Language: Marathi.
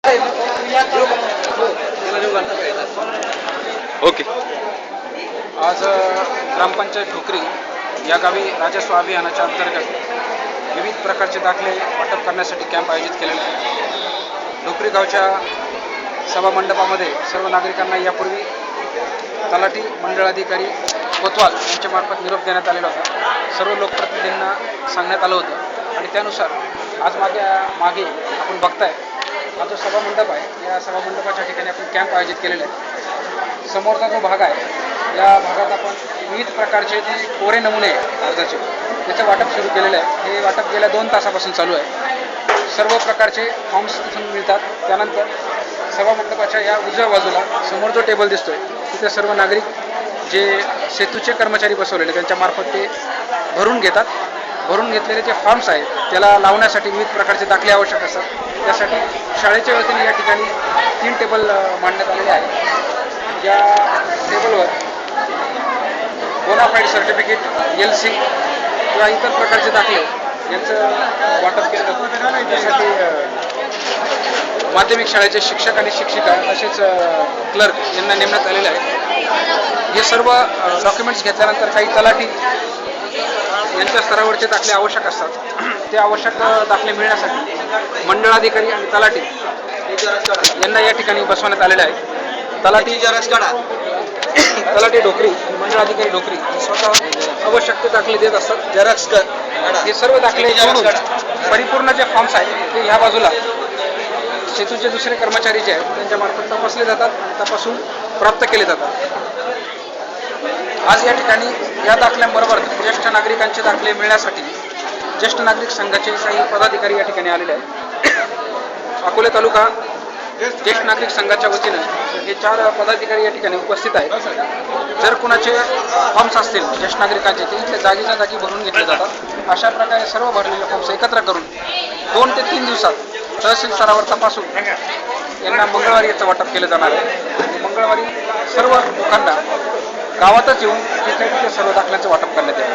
ओके. आज ग्रामपंचायत ढोकरी या गावी राजस्व अभियानाच्या अंतर्गत विविध प्रकारचे दाखले वाटप करण्यासाठी कॅम्प आयोजित केलेला आहे. ढोकरी गावच्या सभामंडपामध्ये सर्व नागरिकांना यापूर्वी तलाठी मंडळाधिकारी कोतवाल यांच्यामार्फत निरोप देण्यात आलेला होता. सर्व लोकप्रतिनिधींना सांगण्यात आलं होतं आणि त्यानुसार आज मागे आपण बघताय हा जो सभामंडप आहे, या सभामंडपाच्या ठिकाणी आपण कॅम्प आयोजित केलेला आहे. समोरचा जो भाग आहे, या भागात आपण विविध प्रकारचे जे कोरे नमुने अर्जाचे त्याचं वाटप सुरू केलेलं आहे. हे वाटप गेल्या 2 तासापासून चालू आहे. सर्व प्रकारचे फॉर्म्स इथून मिळतात. त्यानंतर सभामंडपाच्या या उजव्या बाजूला समोर जो टेबल दिसतोय तिथे सर्व नागरिक जे सेतूचे कर्मचारी बसवलेले त्यांच्यामार्फत ते भरून घेतात. भरून घेतलेले जे फॉर्म्स आहेत त्याला लावण्यासाठी विविध प्रकारचे दाखले आवश्यक असतात. त्यासाठी शाळेच्या वतीने या ठिकाणी 3 टेबल मांडण्यात आलेले आहेत. या टेबलवर बोनाफाईड सर्टिफिकेट, LC किंवा इतर प्रकारचे दाखले यांचं वाटप केलं जातं. त्यासाठी माध्यमिक शाळेचे शिक्षक आणि शिक्षिका तसेच क्लर्क यांना नेमण्यात आलेले आहे. हे सर्व डॉक्युमेंट्स घेतल्यानंतर काही तलाठी यांच्या स्तरावरचे दाखले आवश्यक असतात. ते आवश्यक दाखले मिळण्यासाठी मंडळाधिकारी आणि तलाठी यांना या ठिकाणी बसवण्यात आलेले आहे. तलाठी ढोकरी आणि मंडळाधिकारी ढोकरी स्वतः आवश्यक ते दाखले देत असतात. हे सर्व दाखले जोडून परिपूर्ण जे फॉर्म्स आहेत ते ह्या बाजूला सेतूचे दुसरे कर्मचारी जे आहेत त्यांच्यामार्फत तपासले जातात, तपासून प्राप्त केले जातात. आज या ठिकाणी या दाखल्यांबरोबर ज्येष्ठ नागरिकांचे दाखले मिळण्यासाठी ज्येष्ठ नागरिक संघाचे काही पदाधिकारी या ठिकाणी आलेले आहेत. अकोले तालुका ज्येष्ठ नागरिक संघाच्या वतीनं हे 4 पदाधिकारी या ठिकाणी उपस्थित आहेत. जर कुणाचे फॉर्म्स असतील ज्येष्ठ नागरिकांचे ते इथले जागेच्या जागी भरून घेतले जातात. अशा प्रकारे सर्व भरलेले फॉर्म्स एकत्र करून 2 ते 3 दिवसात तहसील स्तरावर तपासून यांना मंगळवारी याचं वाटप केलं जाणार आहे. आणि मंगळवारी सर्व लोकांना गावातच येऊन तिथे सर्व दाखल्यांचं वाटप करण्यात येईल.